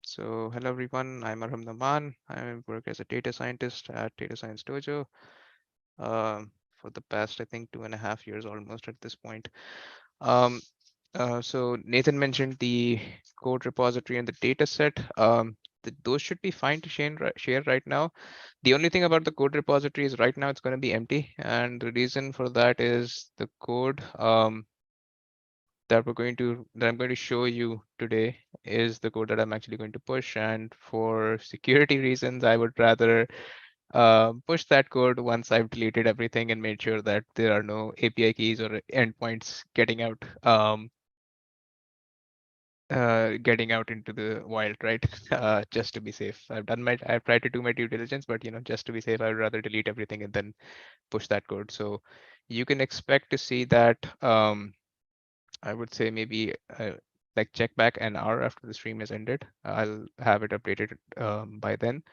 So hello everyone, I'm Arham Naman. I work as a data scientist at Data Science Dojo for the past, I think, 2.5 years almost at this point. Um, so Nathan mentioned the code repository and the data set. Those should be fine to share right now. The only thing about the code repository is right now it's going to be empty. And the reason for that is the code that I'm going to show you today is the code that I'm actually going to push. And for security reasons, I would rather push that code once I've deleted everything and made sure that there are no API keys or endpoints getting out into the wild, right? Just to be safe. I've tried to do my due diligence, but just to be safe, I would rather delete everything and then push that code. So you can expect to see that. I would say maybe like check back an hour after the stream has ended. I'll have it updated by then.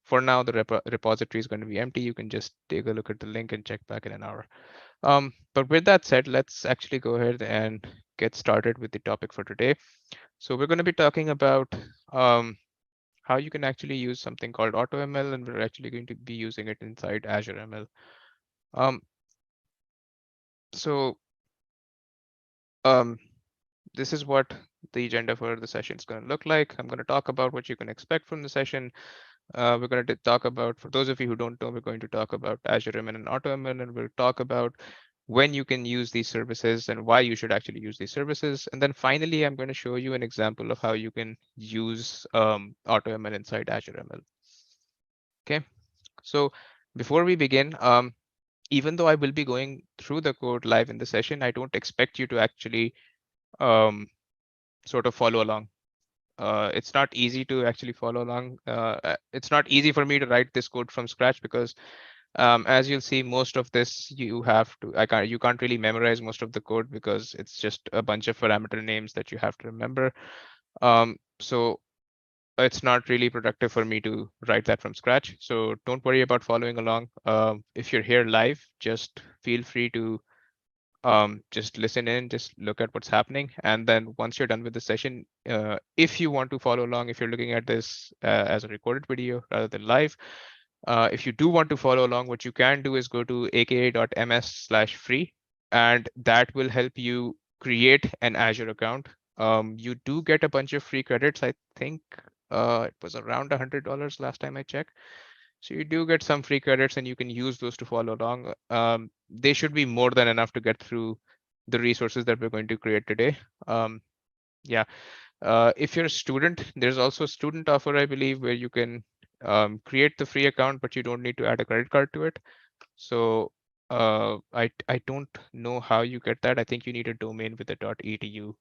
For now, the repository is going to be empty. You can just take a look at the link and check back in an hour. But with that said, let's actually go ahead and get started with the topic for today. So we're going to be talking about how you can actually use something called AutoML, and we're actually going to be using it inside Azure ML. Um, so um, this is what the agenda for the session is going to look like. I'm going to talk about what you can expect from the session. We're going to talk about, for those of you who don't know, we're going to talk about Azure ML and AutoML, and we'll talk about when you can use these services and why you should actually use these services. And then finally, I'm going to show you an example of how you can use AutoML inside Azure ML. Okay, so before we begin, even though I will be going through the code live in the session, I don't expect you to actually um, sort of follow along. It's not easy to actually follow along. It's not easy for me to write this code from scratch because as you'll see, most of this you can't really memorize most of the code because it's just a bunch of parameter names that you have to remember. So it's not really productive for me to write that from scratch. So don't worry about following along. If you're here live, just feel free to just listen in, just look at what's happening. And then once you're done with the session, if you want to follow along, if you're looking at this as a recorded video rather than live, if you do want to follow along, what you can do is go to aka.ms/free, and that will help you create an Azure account. You do get a bunch of free credits. I think it was around $100 last time I checked. So you do get some free credits and you can use those to follow along. They should be more than enough to get through the resources that we're going to create today. Yeah. If you're a student, there's also a student offer, I believe, where you can create the free account, but you don't need to add a credit card to it. So I don't know how you get that. I think you need a domain with a .edu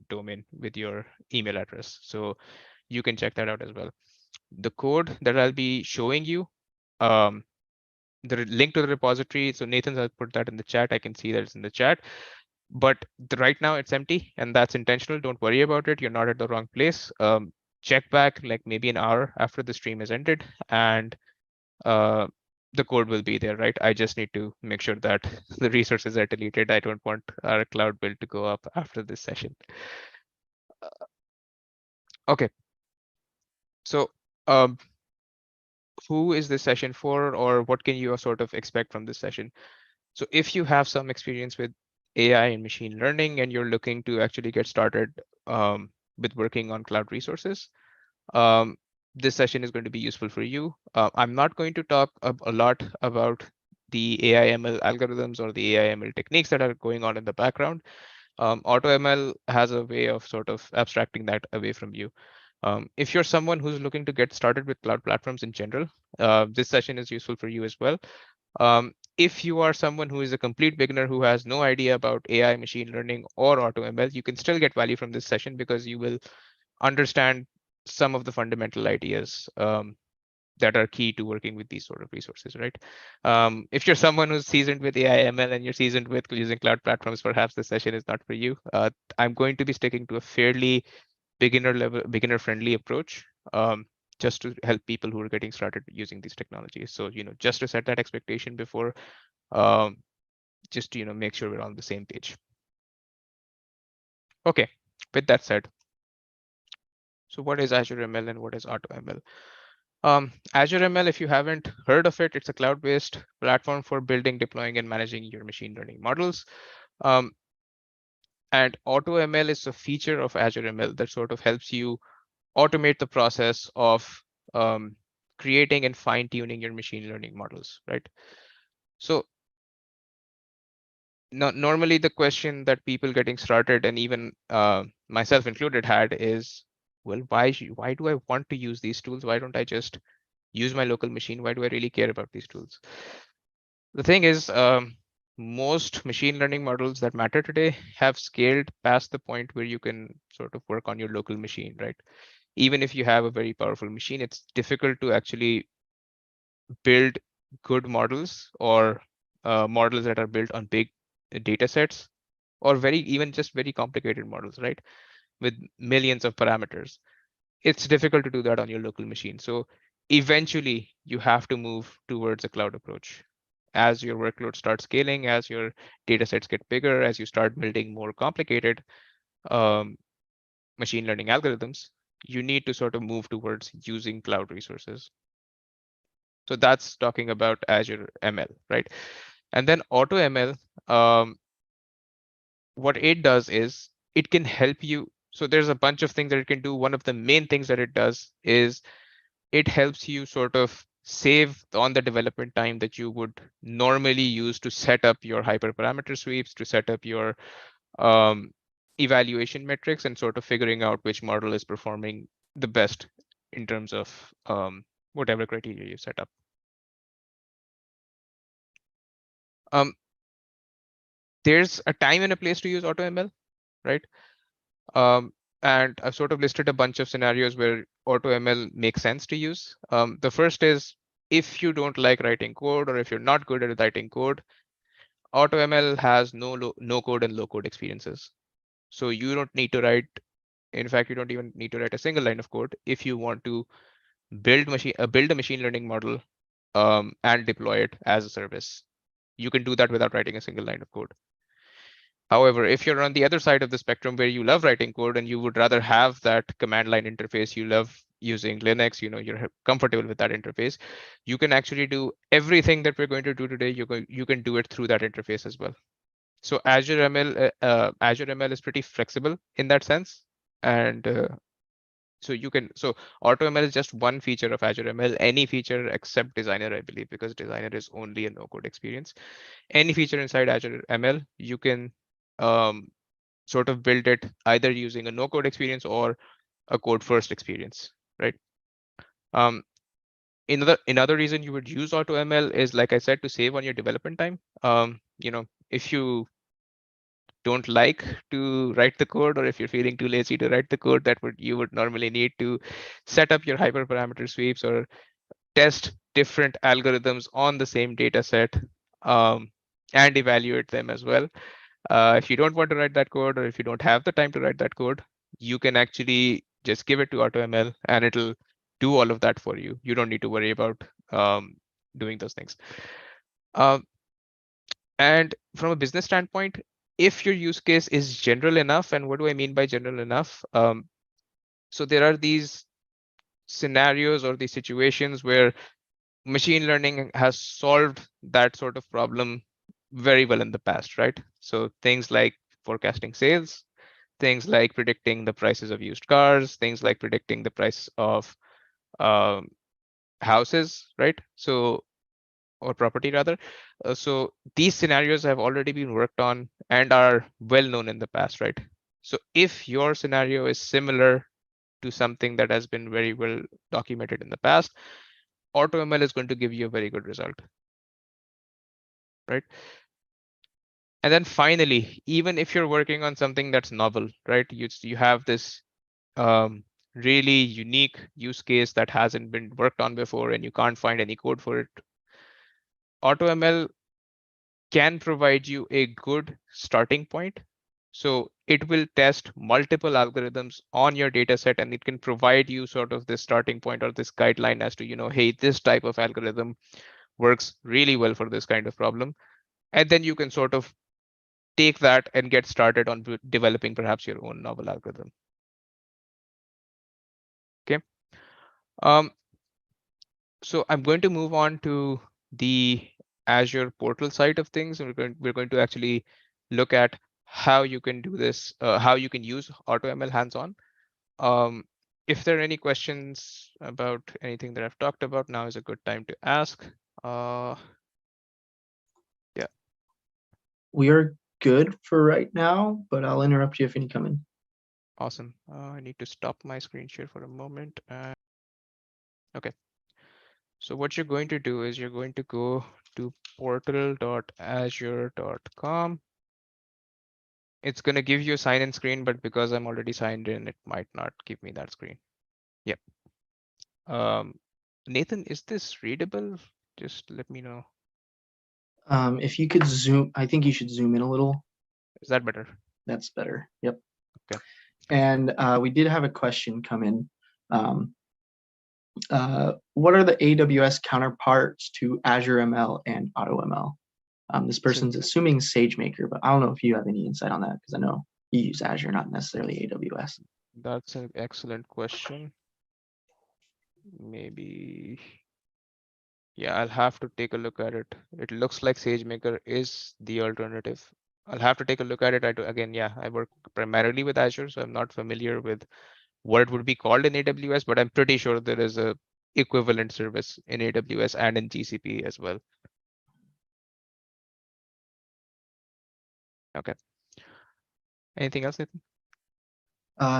domain with your email address. So you can check that out as well. The code that I'll be showing you, um, the link to the repository. So Nathan's, I'll put that in the chat. I can see that it's in the chat, but right now it's empty and that's intentional. Don't worry about it. You're not at the wrong place. Check back like maybe an hour after the stream is ended and uh, the code will be there, right? I just need to make sure that the resources are deleted. I don't want our cloud build to go up after this session. Okay, so um, who is this session for, or what can you sort of expect from this session? So if you have some experience with AI and machine learning and you're looking to actually get started with working on cloud resources, um, this session is going to be useful for you. I'm not going to talk a lot about the AI/ML algorithms or the AI/ML techniques that are going on in the background. AutoML has a way of sort of abstracting that away from you. If you're someone who's looking to get started with cloud platforms in general, this session is useful for you as well. If you are someone who is a complete beginner who has no idea about AI, machine learning, or AutoML, you can still get value from this session because you will understand some of the fundamental ideas that are key to working with these sort of resources, right? If you're someone who's seasoned with AI, ML, and you're seasoned with using cloud platforms, perhaps this session is not for you. I'm going to be sticking to a fairly beginner friendly approach. Just to help people who are getting started using these technologies. So, just to set that expectation before, um, just to, make sure we're on the same page. Okay, with that said, So what is Azure ML and what is AutoML? Azure ML, if you haven't heard of it, it's a cloud-based platform for building, deploying, and managing your machine learning models. Um, and AutoML is a feature of Azure ML that sort of helps you automate the process of um, creating and fine-tuning your machine learning models, right? So normally the question that people getting started, and even myself included, had is, well, why do I want to use these tools? Why don't I just use my local machine? Why do I really care about these tools? The thing is, most machine learning models that matter today have scaled past the point where you can sort of work on your local machine, right? Even if you have a very powerful machine, it's difficult to actually build good models, or models that are built on big data sets, or even just very complicated models, right? With millions of parameters. It's difficult to do that on your local machine. So eventually you have to move towards a cloud approach. As your workload starts scaling, as your data sets get bigger, as you start building more complicated um, machine learning algorithms, you need to sort of move towards using cloud resources. So that's talking about Azure ML, right? And then AutoML, what it does is it can help you. So there's a bunch of things that it can do. One of the main things that it does is it helps you sort of save on the development time that you would normally use to set up your hyperparameter sweeps, to set up your um, evaluation metrics, and sort of figuring out which model is performing the best in terms of whatever criteria you set up. Um, there's a time and a place to use AutoML, right? Um, and I've sort of listed a bunch of scenarios where AutoML makes sense to use. The first is if you don't like writing code, or if you're not good at writing code, AutoML has no code and low code experiences. So you don't need to write. In fact, you don't even need to write a single line of code if you want to build a machine learning model and deploy it as a service. You can do that without writing a single line of code. However, if you're on the other side of the spectrum where you love writing code and you would rather have that command line interface, you love using Linux, you're comfortable with that interface, you can actually do everything that we're going to do today. You can do it through that interface as well. So Azure ML is pretty flexible in that sense, and so AutoML is just one feature of Azure ML. Any feature except Designer, I believe, because Designer is only a no-code experience. Any feature inside Azure ML, you can um, sort of build it either using a no-code experience or a code-first experience, right? Um, another reason you would use AutoML is, like I said, to save on your development time. If you don't like to write the code, or if you're feeling too lazy to write the code that you would normally need to set up your hyperparameter sweeps or test different algorithms on the same data set, and evaluate them as well. If you don't want to write that code, or if you don't have the time to write that code, you can actually just give it to AutoML and it'll do all of that for you. You don't need to worry about doing those things. Um, and from a business standpoint, if your use case is general enough, and what do I mean by general enough? So there are these scenarios or these situations where machine learning has solved that sort of problem very well in the past, right? So things like forecasting sales, things like predicting the prices of used cars, things like predicting the price of um, houses, right? So, or property rather. So these scenarios have already been worked on and are well known in the past, right? So if your scenario is similar to something that has been very well documented in the past, AutoML is going to give you a very good result, right? And then finally, even if you're working on something that's novel, right? You have this really unique use case that hasn't been worked on before, and you can't find any code for it. AutoML can provide you a good starting point. So it will test multiple algorithms on your data set, and it can provide you sort of this starting point or this guideline as to, hey, this type of algorithm works really well for this kind of problem. And then you can sort of take that and get started on developing perhaps your own novel algorithm. Um, so I'm going to move on to the Azure portal side of things, and we're going to actually look at how you can do this, how you can use AutoML hands-on. If there are any questions about anything that I've talked about, now is a good time to ask. Yeah. We are good for right now, but I'll interrupt you if any come in. Awesome. I need to stop my screen share for a moment. Okay. So what you're going to do is you're going to go to portal.azure.com. It's going to give you a sign-in screen, but because I'm already signed in, it might not give me that screen. Yep. Nathan, is this readable? Just let me know. If you could zoom, I think you should zoom in a little. Is that better? That's better. Yep. Okay. And we did have a question come in. What are the AWS counterparts to Azure ML and AutoML? This person's assuming SageMaker, but I don't know if you have any insight on that because I know you use Azure, not necessarily AWS. That's an excellent question. Maybe, yeah, I'll have to take a look at it. It looks like SageMaker is the alternative. I'll have to take a look at it. Again, yeah, I work primarily with Azure, so I'm not familiar with what it would be called in AWS, but I'm pretty sure there is a equivalent service in AWS and in GCP as well. Okay. Anything else, Nathan?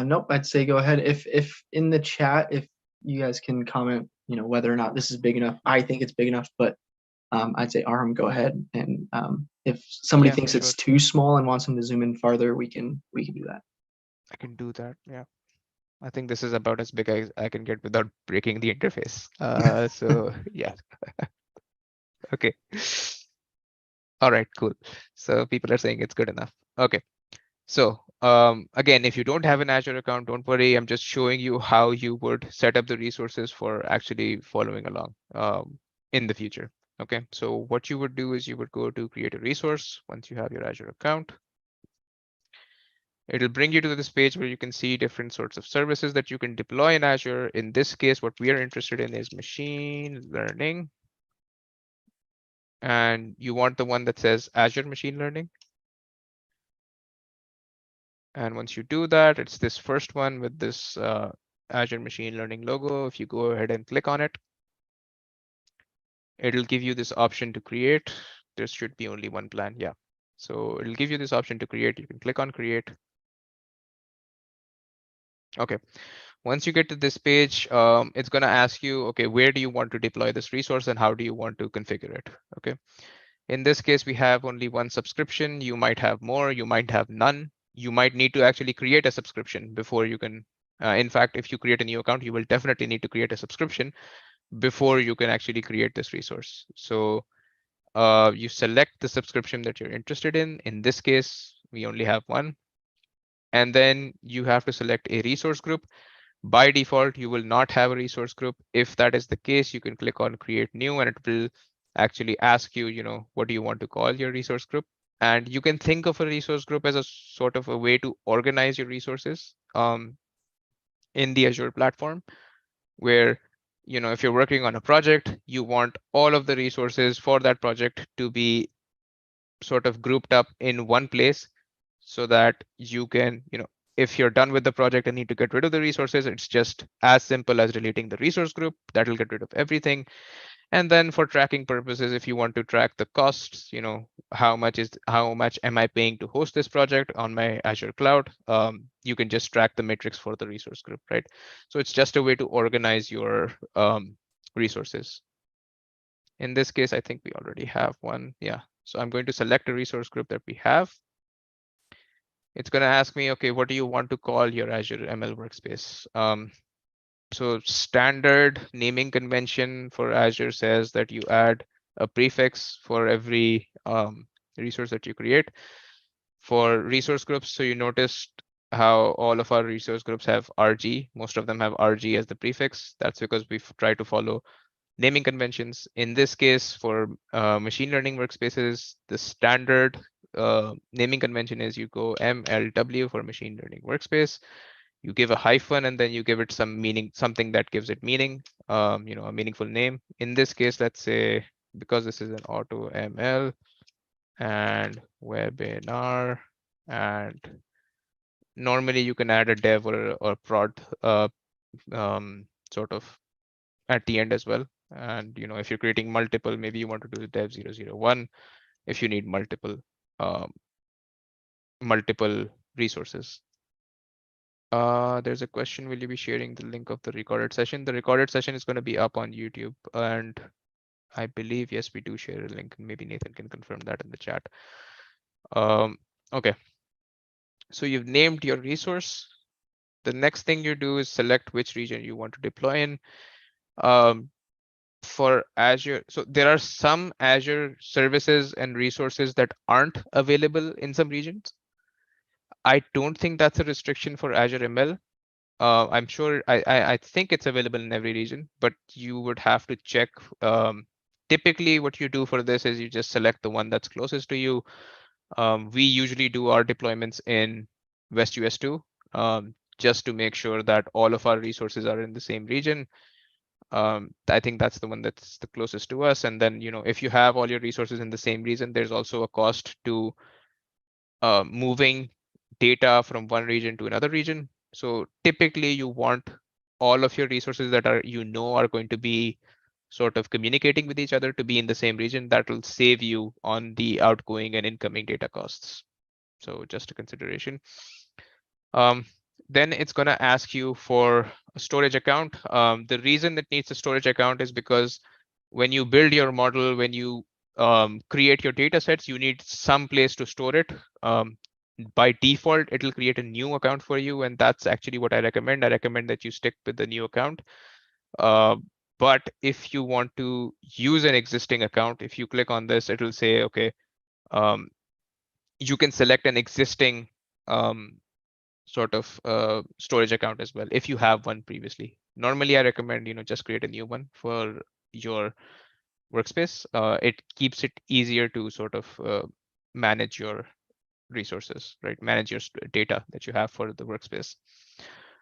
Nope, I'd say go ahead. If in the chat, if you guys can comment, whether or not this is big enough. I think it's big enough, but I'd say Arham, go ahead. And if somebody Yeah, thinks sure. it's too small and wants them to zoom in farther, we can do that. I can do that. Yeah. I think this is about as big as I can get without breaking the interface. So yeah. Okay. All right, cool. So people are saying it's good enough. Okay. So again, if you don't have an Azure account, don't worry. I'm just showing you how you would set up the resources for actually following along in the future. Okay, so what you would do is you would go to create a resource once you have your Azure account. It'll bring you to this page where you can see different sorts of services that you can deploy in Azure. In this case, what we are interested in is machine learning. And you want the one that says Azure Machine Learning. And once you do that, it's this first one with this Azure Machine Learning logo. If you go ahead and click on it, it'll give you this option to create. There should be only one plan. Yeah. So it'll give you this option to create. You can click on create. Okay. Once you get to this page, it's going to ask you, okay, where do you want to deploy this resource and how do you want to configure it? Okay. In this case, we have only one subscription. You might have more, you might have none. You might need to actually create a subscription before you can. In fact, if you create a new account, you will definitely need to create a subscription before you can actually create this resource. So you select the subscription that you're interested in. In this case, we only have one. And then you have to select a resource group. By default, you will not have a resource group. If that is the case, you can click on create new and it will actually ask you, what do you want to call your resource group? And you can think of a resource group as a sort of a way to organize your resources in the Azure platform, where, if you're working on a project, you want all of the resources for that project to be sort of grouped up in one place so that you can, if you're done with the project and need to get rid of the resources, it's just as simple as deleting the resource group. That'll get rid of everything. And then for tracking purposes, if you want to track the costs, how much am I paying to host this project on my Azure cloud, you can just track the metrics for the resource group, right? So it's just a way to organize your resources. In this case, I think we already have one. Yeah. So I'm going to select a resource group that we have. It's going to ask me, okay, what do you want to call your Azure ML workspace? So standard naming convention for Azure says that you add a prefix for every resource that you create. For resource groups, so you noticed how all of our resource groups have RG. Most of them have RG as the prefix. That's because we've tried to follow naming conventions. In this case, for machine learning workspaces, the standard naming convention is you go MLW for machine learning workspace. You give a hyphen and then you give it some meaning, something that gives it meaning, a meaningful name. In this case, let's say, because this is an AutoML and webinar, and normally you can add a dev or prod sort of at the end as well. And if you're creating multiple, maybe you want to do dev 001 if you need um, multiple resources. There's a question, will you be sharing the link of the recorded session? The recorded session is going to be up on YouTube, and I believe, yes, we do share a link. Maybe Nathan can confirm that in the chat. Okay, so you've named your resource. The next thing you do is select which region you want to deploy in. For Azure, so there are some Azure services and resources that aren't available in some regions. I don't think that's a restriction for Azure ML. I'm sure, I think it's available in every region, but you would have to check. Typically, what you do for this is you just select the one that's closest to you. We usually do our deployments in West US 2, just to make sure that all of our resources are in the same region. I think that's the one that's the closest to us. And then, if you have all your resources in the same region, there's also a cost to moving data from one region to another region. So typically you want all of your resources that are going to be sort of communicating with each other to be in the same region. That will save you on the outgoing and incoming data costs. So just a consideration. Um, then it's going to ask you for a storage account. The reason it needs a storage account is because when you build your model, when you create your data sets, you need some place to store it. By default, it'll create a new account for you, and that's actually what I recommend. I recommend that you stick with the new account. Uh, but if you want to use an existing account, if you click on this, it'll say, okay, you can select an existing sort of storage account as well if you have one previously. Normally, I recommend just create a new one for your workspace. It keeps it easier to sort of manage your resources, right? Manage your data that you have for the workspace.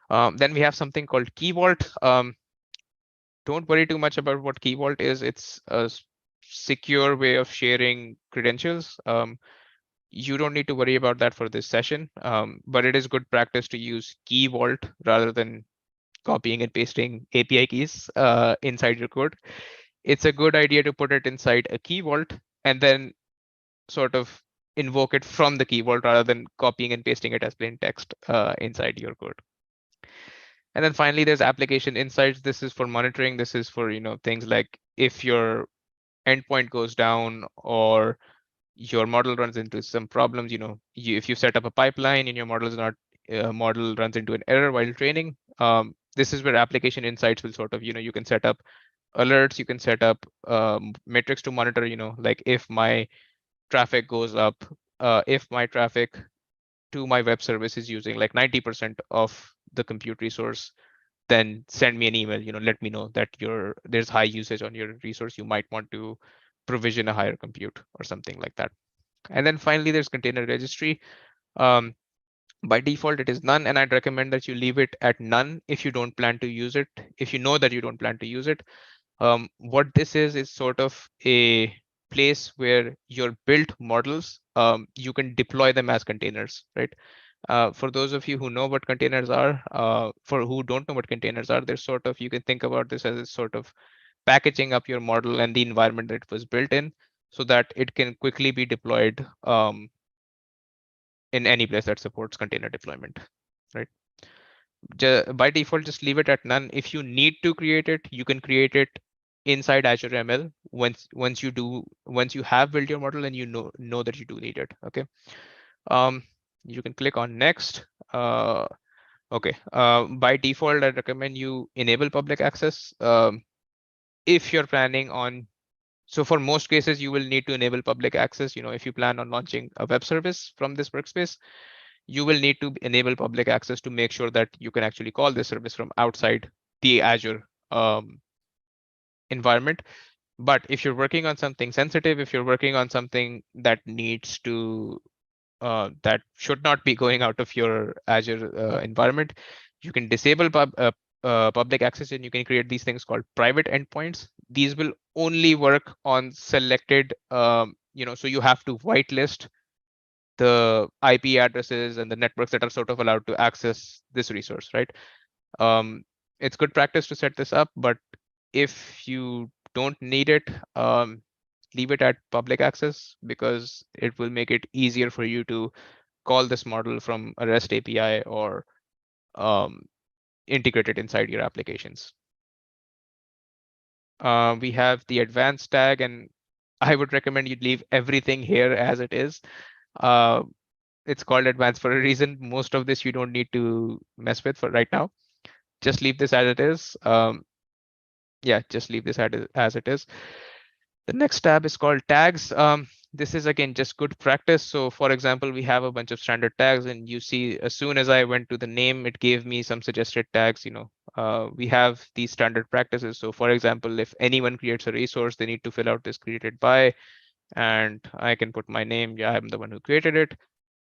Then we have something called Key Vault. Don't worry too much about what Key Vault is. It's a secure way of sharing credentials. You don't need to worry about that for this session, but it is good practice to use Key Vault rather than copying and pasting API keys inside your code. It's a good idea to put it inside a Key Vault and then sort of invoke it from the Key Vault rather than copying and pasting it as plain text inside your code. And then finally, there's application insights. This is for monitoring. This is for things like if your endpoint goes down or your model runs into some problems. If you set up a pipeline and your model is not model runs into an error while training. This is where application insights will sort of you can set up alerts. You can set up metrics to monitor. Like if my traffic goes up, if my traffic to my web service is using like 90% of the compute resource, then send me an email. Let me know that there's high usage on your resource. You might want to provision a higher compute or something like that. And then finally, there's container registry. Um, by default, it is none, and I'd recommend that you leave it at none if you don't plan to use it. If you know that you don't plan to use it, what this is sort of a place where your built models, you can deploy them as containers, right? For those of you who know what containers are, for who don't know what containers are, they're sort of, you can think about this as a sort of packaging up your model and the environment that it was built in so that it can quickly be deployed in any place that supports container deployment, right? By default, just leave it at none. If you need to create it, you can create it inside Azure ML once you have built your model and know that you do need it. Okay. You can click on next. Okay. By default, I recommend you enable public access. If you're planning on, so for most cases, you will need to enable public access. If you plan on launching a web service from this workspace, you will need to enable public access to make sure that you can actually call this service from outside the Azure environment. But if you're working on something sensitive, if you're working on something that needs to that should not be going out of your Azure environment, You can disable public access, and you can create these things called private endpoints. These will only work on selected, so you have to whitelist the IP addresses and the networks that are sort of allowed to access this resource, right? Um, it's good practice to set this up, but if you don't need it, leave it at public access, because it will make it easier for you to call this model from a REST API or um, integrate it inside your applications. We have the advanced tag, and I would recommend you leave everything here as it is. Uh, it's called advanced for a reason. Most of this you don't need to mess with for right now. Just leave this as it is. Yeah, just leave this as it is. The next tab is called tags. This is again just good practice. So for example, we have a bunch of standard tags, and you see as soon as I went to the name, it gave me some suggested tags. We have these standard practices. So for example, if anyone creates a resource, they need to fill out this created by, and I can put my name. Yeah, I'm the one who created it.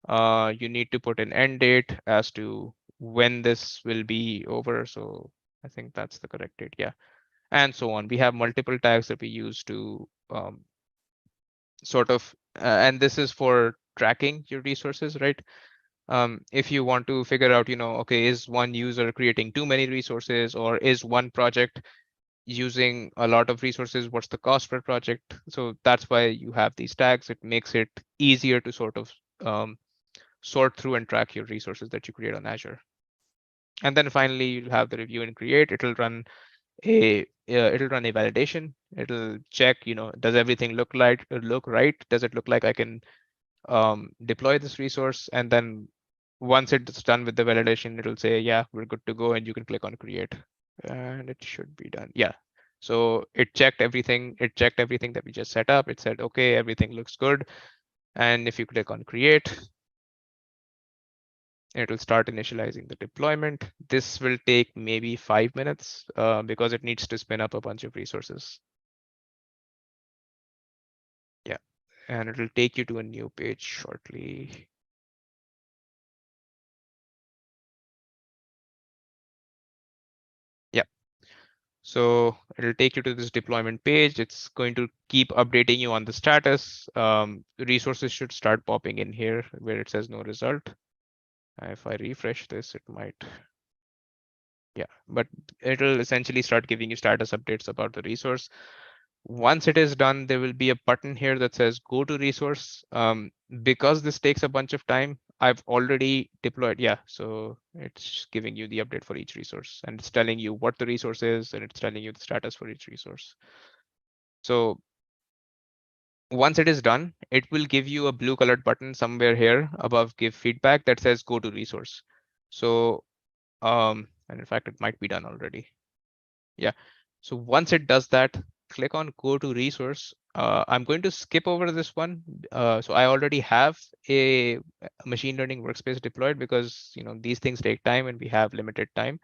You need to put an end date as to when this will be over. So I think that's the correct date. Yeah, and so on. We have multiple tags that we use to sort of, and this is for tracking your resources, right? If you want to figure out, okay, is one user creating too many resources, or is one project using a lot of resources? What's the cost per project? So that's why you have these tags. It makes it easier to sort of sort through and track your resources that you create on Azure. And then finally, you'll have the review and create. It'll run a validation. It'll check, does everything look right? Does it look like I can deploy this resource? And then once it's done with the validation, it'll say, yeah, we're good to go, and you can click on create, and it should be done. Yeah. So it checked everything. It checked everything that we just set up. It said, okay, everything looks good. And if you click on create, it'll start initializing the deployment. This will take maybe 5 minutes because it needs to spin up a bunch of resources. Yeah, and it'll take you to a new page shortly. Yeah, so it'll take you to this deployment page. It's going to keep updating you on the status. Resources should start popping in here where it says no result. If I refresh this, it might. Yeah, but it'll essentially start giving you status updates about the resource. Once it is done, there will be a button here that says go to resource. Because this takes a bunch of time, I've already deployed. Yeah, so it's giving you the update for each resource, and it's telling you what the resource is, and it's telling you the status for each resource. So once it is done, it will give you a blue colored button somewhere here above give feedback that says go to resource. So, and in fact, it might be done already. Yeah. So once it does that, click on go to resource. I'm going to skip over this one. So I already have a machine learning workspace deployed, because these things take time and we have limited time.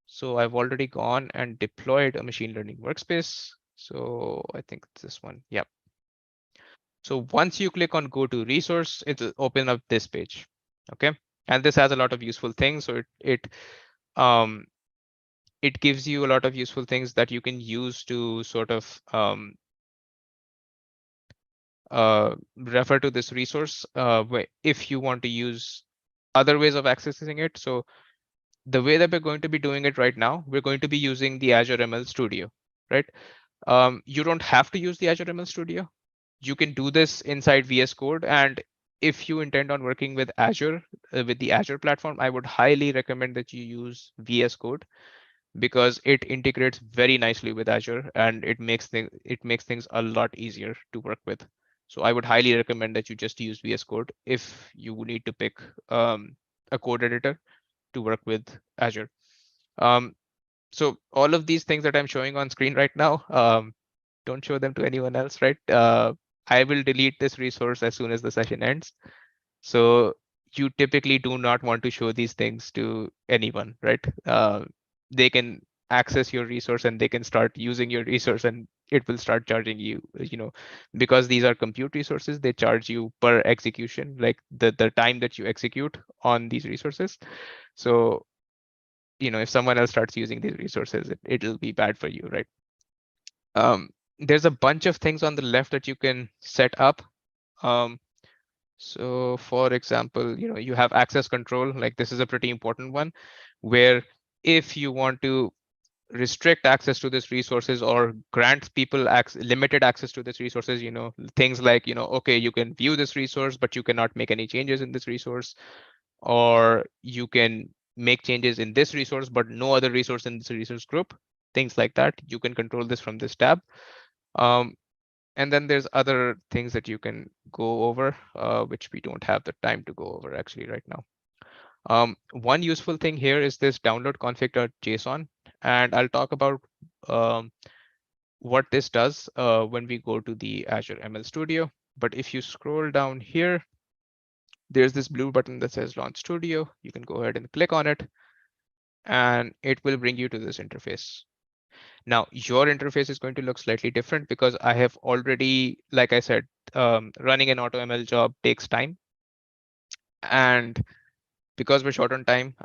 So I've already gone and deployed a machine learning workspace. So I think it's this one. Yeah. So once you click on go to resource, it'll open up this page. Okay. And this has a lot of useful things. So um, it gives you a lot of useful things that you can use to sort of refer to this resource if you want to use other ways of accessing it. So the way that we're going to be doing it right now, we're going to be using the Azure ML Studio, right? You don't have to use the Azure ML Studio. You can do this inside VS Code. And if you intend on working with Azure, with the Azure platform, I would highly recommend that you use VS Code, because it integrates very nicely with Azure, and it makes things a lot easier to work with. So I would highly recommend that you just use VS Code if you need to pick a code editor to work with Azure. Um, so all of these things that I'm showing on screen right now, don't show them to anyone else, right? I will delete this resource as soon as the session ends. So you typically do not want to show these things to anyone, right? They can access your resource and they can start using your resource, and it will start charging you, because these are compute resources, they charge you per execution, like the time that you execute on these resources. So if someone else starts using these resources, it'll be bad for you, right? There's a bunch of things on the left that you can set up. So for example, you have access control, like this is a pretty important one, where if you want to restrict access to this resources or grant people limited access to this resources, things like, okay, you can view this resource, but you cannot make any changes in this resource, or you can make changes in this resource, but no other resource in this resource group, things like that. You can control this from this tab. Um, and then there's other things that you can go over, which we don't have the time to go over actually right now. One useful thing here is this download config.json, and I'll talk about um, what this does when we go to the Azure ML Studio. But if you scroll down here, there's this blue button that says Launch Studio. You can go ahead and click on it, and it will bring you to this interface. Now, your interface is going to look slightly different because I have already, like I said, running an AutoML job takes time. And because we're short on time,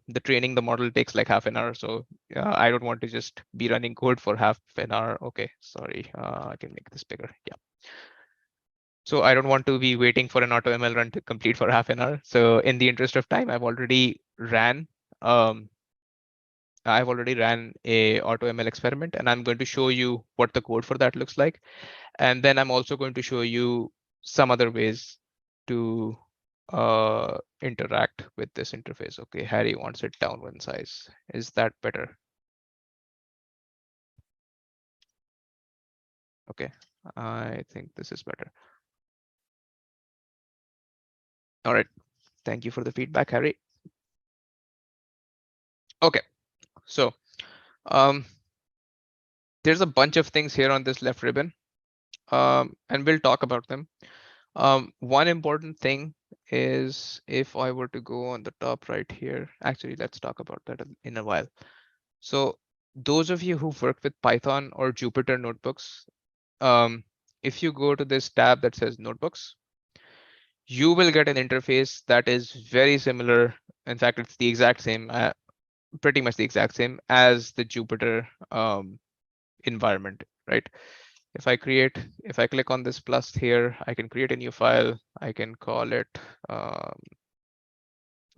the training the model takes like half an hour. So I don't want to just be running code for half an hour. Okay, sorry, I can make this bigger. Yeah. So I don't want to be waiting for an AutoML run to complete for half an hour. So in the interest of time, um, I've already ran a AutoML experiment, and I'm going to show you what the code for that looks like. And then I'm also going to show you some other ways to interact with this interface. Okay, Harry wants it down one size. Is that better? Okay, I think this is better. All right, thank you for the feedback, Harry. Okay, so there's a bunch of things here on this left ribbon, and we'll talk about them. One important thing is if I were to go on the top right here, actually, let's talk about that in a while. So those of you who've worked with Python or Jupyter notebooks, if you go to this tab that says notebooks, you will get an interface that is very similar. In fact, it's the exact same, pretty much the exact same as the Jupyter environment, right? If I click on this plus here, I can create a new file. I can call it,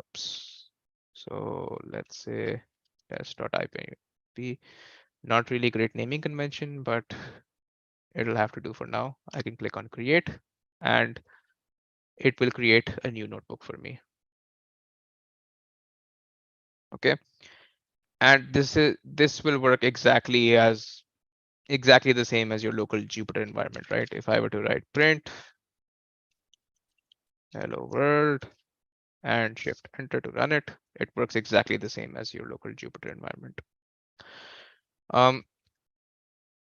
oops. So let's say test.ip. Not really great naming convention, but it'll have to do for now. I can click on create, and it will create a new notebook for me. Okay. And this will work exactly the same as your local Jupyter environment, right? If I were to write print hello world and shift enter to run it, it works exactly the same as your local Jupyter environment.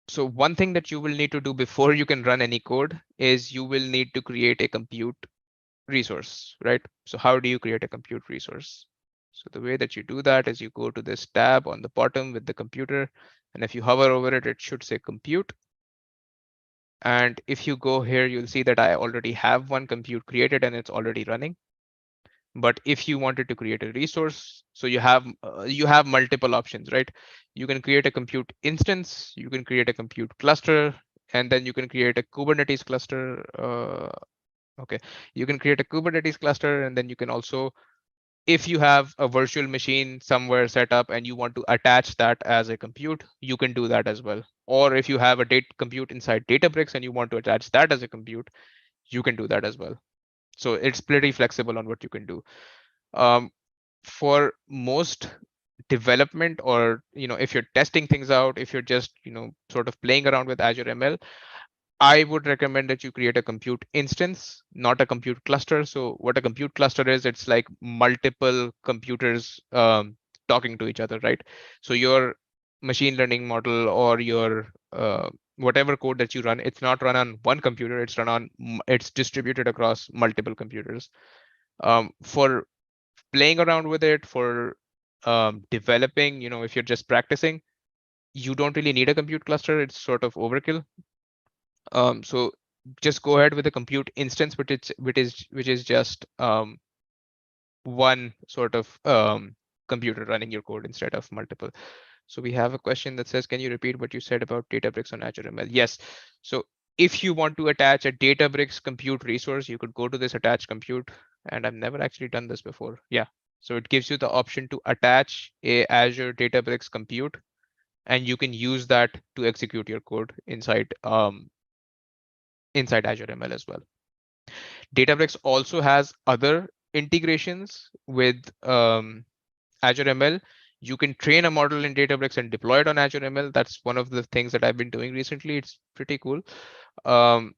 So one thing that you will need to do before you can run any code is you will need to create a compute resource, right? So how do you create a compute resource? So the way that you do that is you go to this tab on the bottom with the computer, and if you hover over it, it should say compute. And if you go here, you'll see that I already have one compute created and it's already running. But if you wanted to create a resource, so you have multiple options, right? You can create a compute instance, you can create a compute cluster, and then you can create a Kubernetes cluster. Okay, you can create a Kubernetes cluster, and then you can also, if you have a virtual machine somewhere set up and you want to attach that as a compute, you can do that as well. Or if you have a data compute inside Databricks and you want to attach that as a compute, you can do that as well. So it's pretty flexible on what you can do. For most development, or if you're testing things out, if you're just sort of playing around with Azure ML, I would recommend that you create a compute instance, not a compute cluster. So what a compute cluster is, it's like multiple computers talking to each other, right? So your machine learning model or your whatever code that you run, it's not run on one computer, it's distributed across multiple computers. For playing around with it, for developing, if you're just practicing, you don't really need a compute cluster. It's sort of overkill. So just go ahead with a compute instance, which is just one sort of computer running your code instead of multiple. So we have a question that says, can you repeat what you said about Databricks on Azure ML? Yes. So if you want to attach a Databricks compute resource, you could go to this attach compute, and I've never actually done this before. Yeah. So it gives you the option to attach a Azure Databricks compute, and you can use that to execute your code inside Azure ML as well. Databricks also has other integrations with Azure ML. You can train a model in Databricks and deploy it on Azure ML. That's one of the things that I've been doing recently. It's pretty cool. Um,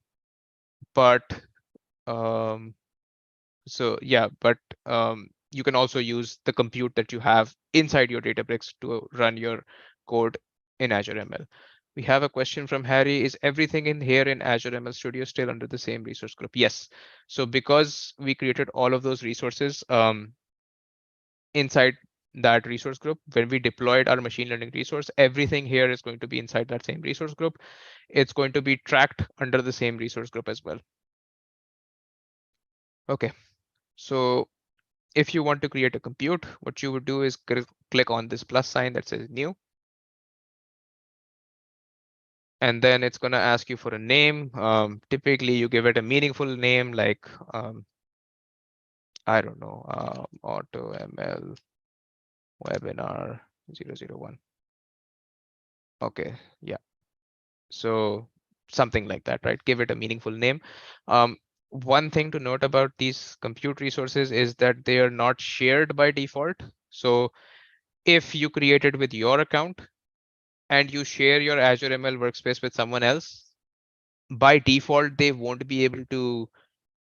but um, so yeah, but you can also use the compute that you have inside your Databricks to run your code in Azure ML. We have a question from Harry. Is everything in here in Azure ML Studio still under the same resource group? Yes. So because we created all of those resources inside that resource group, when we deployed our machine learning resource, everything here is going to be inside that same resource group. It's going to be tracked under the same resource group as well. Okay, so if you want to create a compute, what you would do is click on this plus sign that says new. And then it's going to ask you for a name. Typically, you give it a meaningful name like, I don't know, AutoML webinar 001. Okay, yeah. So something like that, right? Give it a meaningful name. One thing to note about these compute resources is that they are not shared by default. So if you create it with your account and you share your Azure ML workspace with someone else, by default, they won't be able to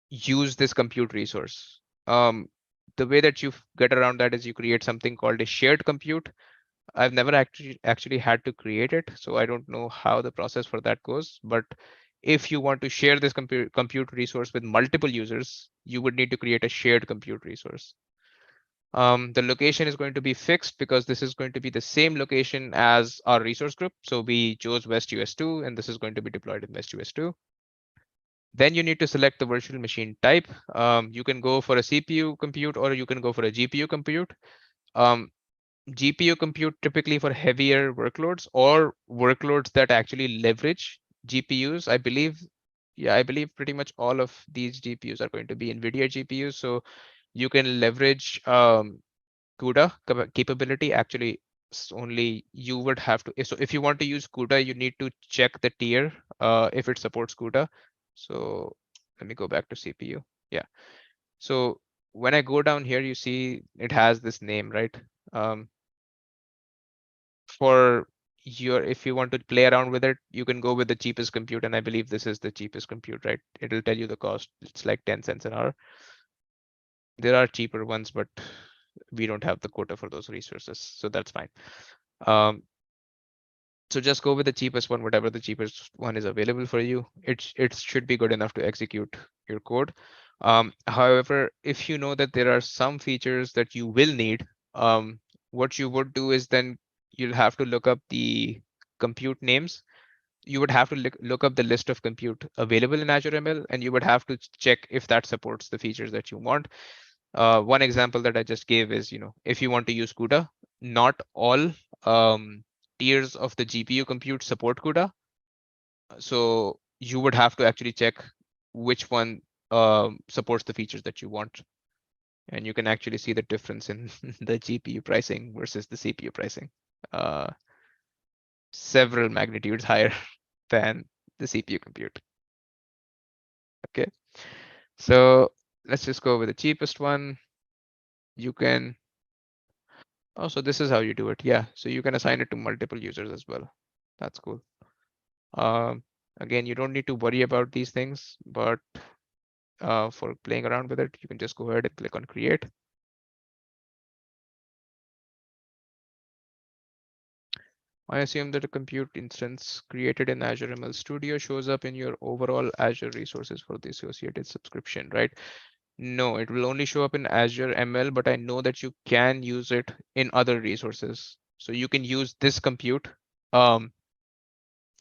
use this compute resource. The way that you get around that is you create something called a shared compute. I've never actually had to create it, so I don't know how the process for that goes. But if you want to share this compute resource with multiple users, you would need to create a shared compute resource. The location is going to be fixed because this is going to be the same location as our resource group. So we chose West US2, and this is going to be deployed in West US2. Then you need to select the virtual machine type. You can go for a CPU compute or you can go for a GPU compute. GPU compute typically for heavier workloads or workloads that actually leverage GPUs. I believe, yeah, I believe pretty much all of these GPUs are going to be NVIDIA GPUs. So you can leverage CUDA capability. Actually, only you would have to. So if you want to use CUDA, you need to check the tier if it supports CUDA. So let me go back to CPU. Yeah. So when I go down here, you see it has this name, right? For your, if you want to play around with it, you can go with the cheapest compute, and I believe this is the cheapest compute, right? It'll tell you the cost. It's like 10 cents an hour. There are cheaper ones, but we don't have the quota for those resources, so that's fine. So just go with the cheapest one, whatever the cheapest one is available for you. It should be good enough to execute your code. However, if you know that there are some features that you will need, what you would do is then you'll have to look up the compute names. You would have to look up the list of compute available in Azure ML, and you would have to check if that supports the features that you want. One example that I just gave is, if you want to use CUDA, not all tiers of the GPU compute support CUDA. So you would have to actually check which one supports the features that you want. And you can actually see the difference in the GPU pricing versus the CPU pricing. Several magnitudes higher than the CPU compute. Okay, so let's just go with the cheapest one. You can, oh, so this is how you do it. Yeah, so you can assign it to multiple users as well. That's cool. Again, you don't need to worry about these things, but for playing around with it, you can just go ahead and click on create. I assume that a compute instance created in Azure ML Studio shows up in your overall Azure resources for the associated subscription, right? No, it will only show up in Azure ML, but I know that you can use it in other resources. So you can use this compute. So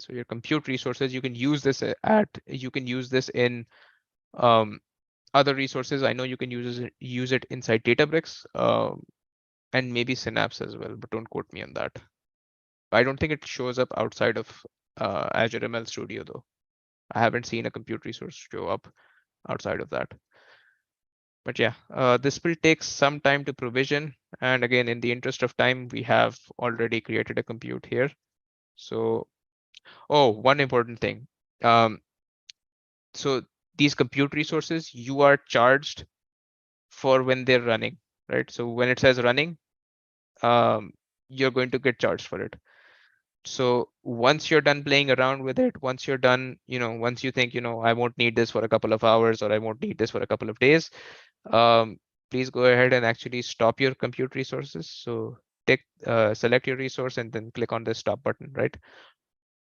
your compute resources, you can use this you can use this in other resources. I know you can use it inside Databricks. and maybe Synapse as well, but don't quote me on that. I don't think it shows up outside of Azure ML Studio though. I haven't seen a compute resource show up outside of that. But yeah, this will take some time to provision. And again, in the interest of time, we have already created a compute here. So, oh, one important thing. Um, so these compute resources, you are charged for when they're running, right? So when it says running, um, you're going to get charged for it. So once you're done playing around with it, once you're done, once you think, I won't need this for a couple of hours or I won't need this for a couple of days, um, please go ahead and actually stop your compute resources. So select your resource and then click on the stop button, right?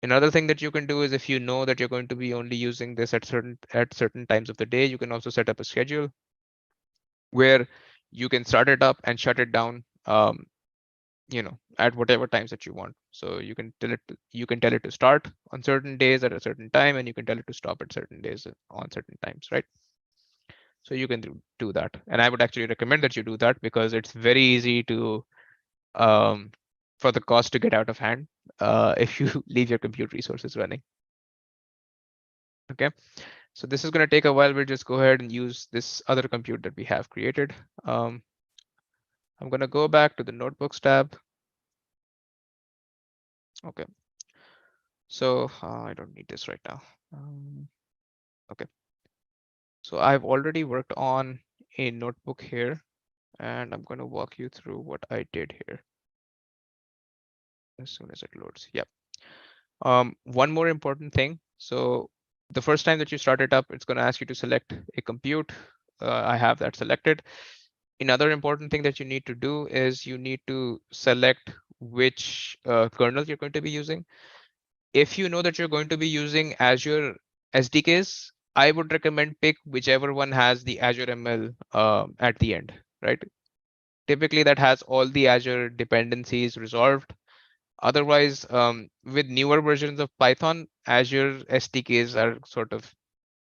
Another thing that you can do is if you know that you're going to be only using this at certain times of the day, you can also set up a schedule where you can start it up and shut it down at whatever times that you want. So you can tell it to start on certain days at a certain time, and you can tell it to stop at certain days on certain times, right? So you can do that. And I would actually recommend that you do that because it's very easy to um, for the cost to get out of hand if you leave your compute resources running. Okay, so this is going to take a while. We'll just go ahead and use this other compute that we have created. I'm going to go back to the notebooks tab. Okay, so I don't need this right now. Okay, so I've already worked on a notebook here, and I'm going to walk you through what I did here as soon as it loads. Yep. One more important thing. So the first time that you start it up, it's going to ask you to select a compute. I have that selected. Another important thing that you need to do is you need to select which kernel you're going to be using. If you know that you're going to be using Azure SDKs, I would recommend pick whichever one has the Azure ML at the end, right? Typically that has all the Azure dependencies resolved. Otherwise, with newer versions of Python, Azure SDKs are sort of,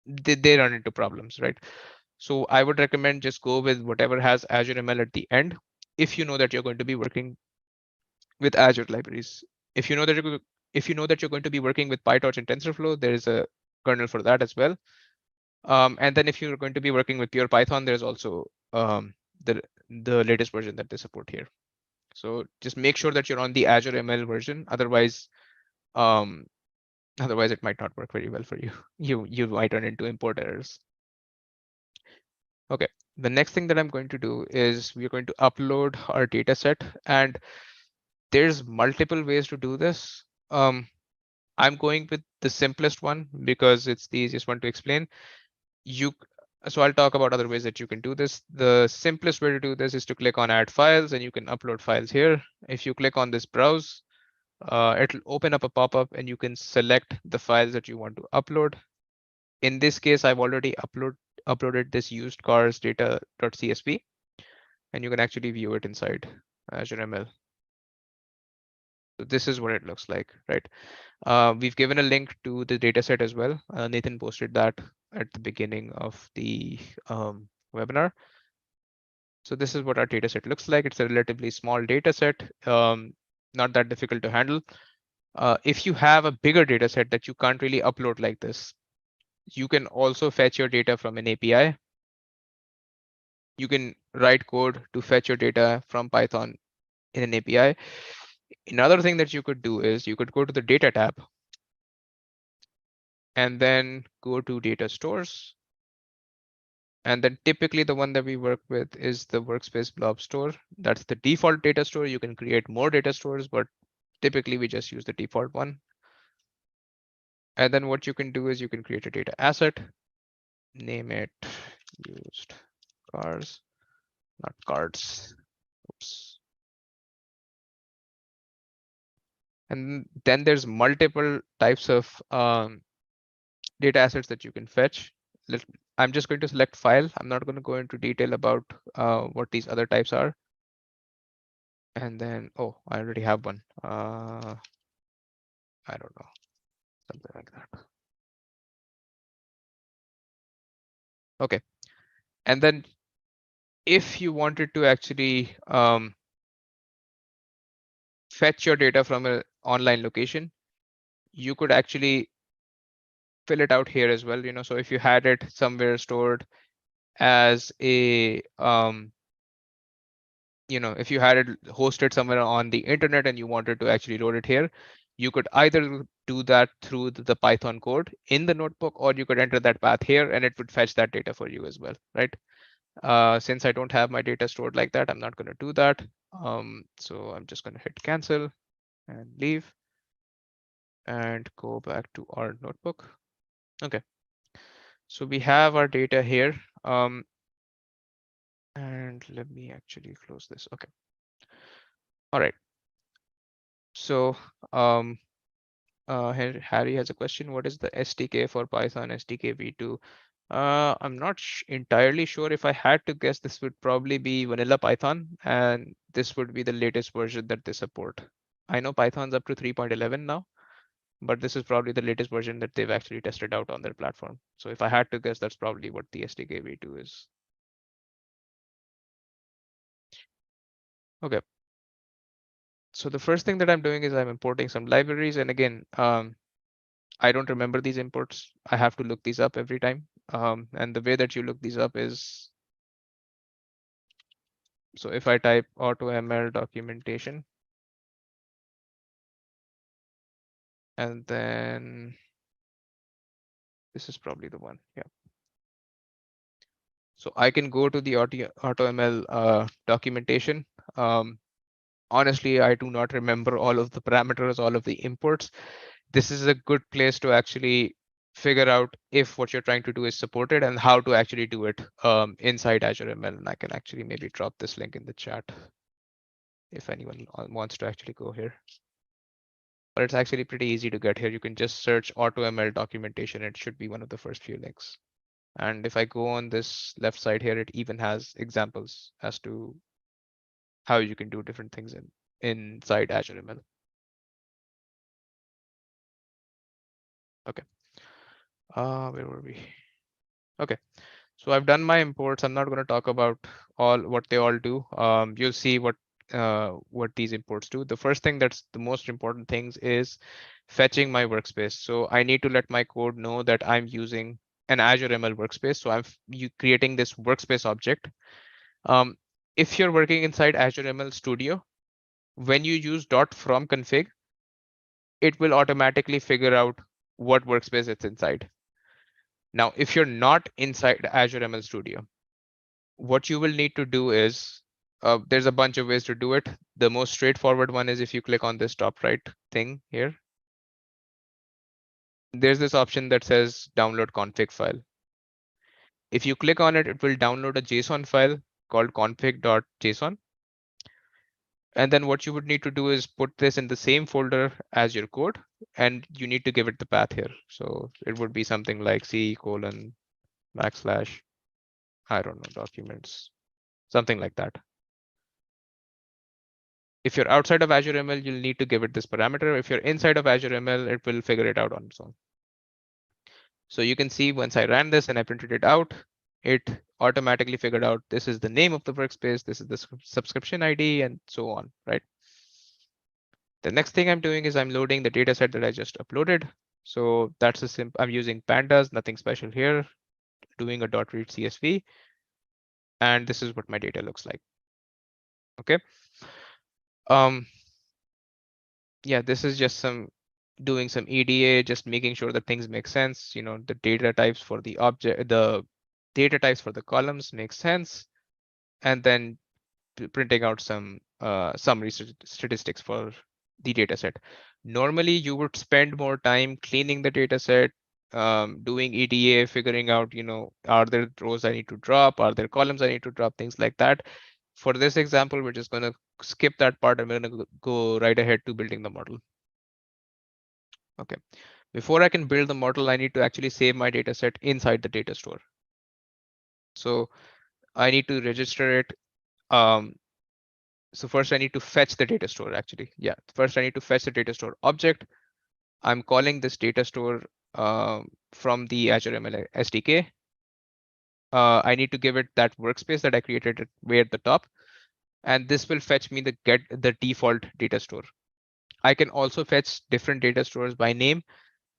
they run into problems, right? So I would recommend just go with whatever has Azure ML at the end if you know that you're going to be working with Azure libraries. If you know that you're going to be working with PyTorch and TensorFlow, there is a kernel for that as well. And then if you're going to be working with pure Python, there's also the latest version that they support here. So just make sure that you're on the Azure ML version. Um, otherwise it might not work very well for you. You might run into import errors. Okay, the next thing that I'm going to do is we're going to upload our data set, and there's multiple ways to do this. I'm going with the simplest one because it's the easiest one to explain. So I'll talk about other ways that you can do this. The simplest way to do this is to click on add files and you can upload files here. If you click on this browse, it'll open up a pop-up and you can select the files that you want to upload. In this case, I've already uploaded this used cars data.csv, and you can actually view it inside Azure ML. So this is what it looks like, right? We've given a link to the dataset as well. Nathan posted that at the beginning of the webinar. So this is what our dataset looks like. It's a relatively small dataset, not that difficult to handle. If you have a bigger dataset that you can't really upload like this, you can also fetch your data from an API. You can write code to fetch your data from Python in an API. Another thing that you could do is you could go to the data tab and then go to data stores. And then typically the one that we work with is the workspace blob store. That's the default data store. You can create more data stores, but typically we just use the default one. And then what you can do is you can create a data asset, name it used cars, not cards. Oops. And then there's multiple types of data assets that you can fetch. I'm just going to select file. I'm not going to go into detail about what these other types are. And then, oh, I already have one. I don't know, something like that. Okay. And then if you wanted to actually fetch your data from an online location, you could actually fill it out here as well. So if you had it somewhere stored as a if you had it hosted somewhere on the internet and you wanted to actually load it here, you could either do that through the Python code in the notebook, or you could enter that path here and it would fetch that data for you as well, right? Since I don't have my data stored like that, I'm not going to do that. So I'm just going to hit cancel and leave and go back to our notebook. Okay, so we have our data here. And let me actually close this. Okay. All right. So Harry has a question. What is the SDK for Python SDK v2? I'm not entirely sure. If I had to guess, this would probably be vanilla Python, and this would be the latest version that they support. I know Python's up to 3.11 now, but this is probably the latest version that they've actually tested out on their platform. So if I had to guess, that's probably what the SDK v2 is. Okay. So the first thing that I'm doing is I'm importing some libraries, and again, I don't remember these imports. I have to look these up every time. And the way that you look these up is, so if I type AutoML documentation, and then this is probably the one. Yeah. So I can go to the AutoML documentation. Honestly, I do not remember all of the parameters, all of the imports. This is a good place to actually figure out if what you're trying to do is supported and how to actually do it inside Azure ML. And I can actually maybe drop this link in the chat if anyone wants to actually go here. But it's actually pretty easy to get here. You can just search AutoML documentation. It should be one of the first few links. And if I go on this left side here, it even has examples as to how you can do different things inside Azure ML. Okay. Where were we? Okay. So I've done my imports. I'm not going to talk about what they all do. You'll see what these imports do. The first thing that's the most important things is fetching my workspace. So I need to let my code know that I'm using an Azure ML workspace. So I'm creating this workspace object. If you're working inside Azure ML Studio, when you use .from config, it will automatically figure out what workspace it's inside. Now, if you're not inside Azure ML Studio, what you will need to do is, there's a bunch of ways to do it. The most straightforward one is if you click on this top right thing here, there's this option that says download config file. If you click on it, it will download a JSON file called config.json. And then what you would need to do is put this in the same folder as your code, and you need to give it the path here. So it would be something like C:\\, I don't know, documents, something like that. If you're outside of Azure ML, you'll need to give it this parameter. If you're inside of Azure ML, it will figure it out on its own. So you can see once I ran this and I printed it out, it automatically figured out this is the name of the workspace, this is the subscription ID, and so on, right? The next thing I'm doing is I'm loading the data set that I just uploaded. So that's a simple, I'm using pandas, nothing special here, doing a .read CSV. And this is what my data looks like. Okay. Yeah, this is just doing some EDA, just making sure that things make sense. The data types for the object, the data types for the columns make sense, and then printing out some summary statistics for the data set. Normally, you would spend more time cleaning the data set, doing EDA, figuring out, are there rows I need to drop? Are there columns I need to drop? Things like that. For this example, we're just going to skip that part and we're going to go right ahead to building the model. Okay. Before I can build the model, I need to actually save my data set inside the data store. So I need to register it. So first I need to fetch the data store actually. Yeah, first I need to fetch the data store object. I'm calling this data store from the Azure ML SDK. I need to give it that workspace that I created way at the top. And this will fetch me the default data store. I can also fetch different data stores by name.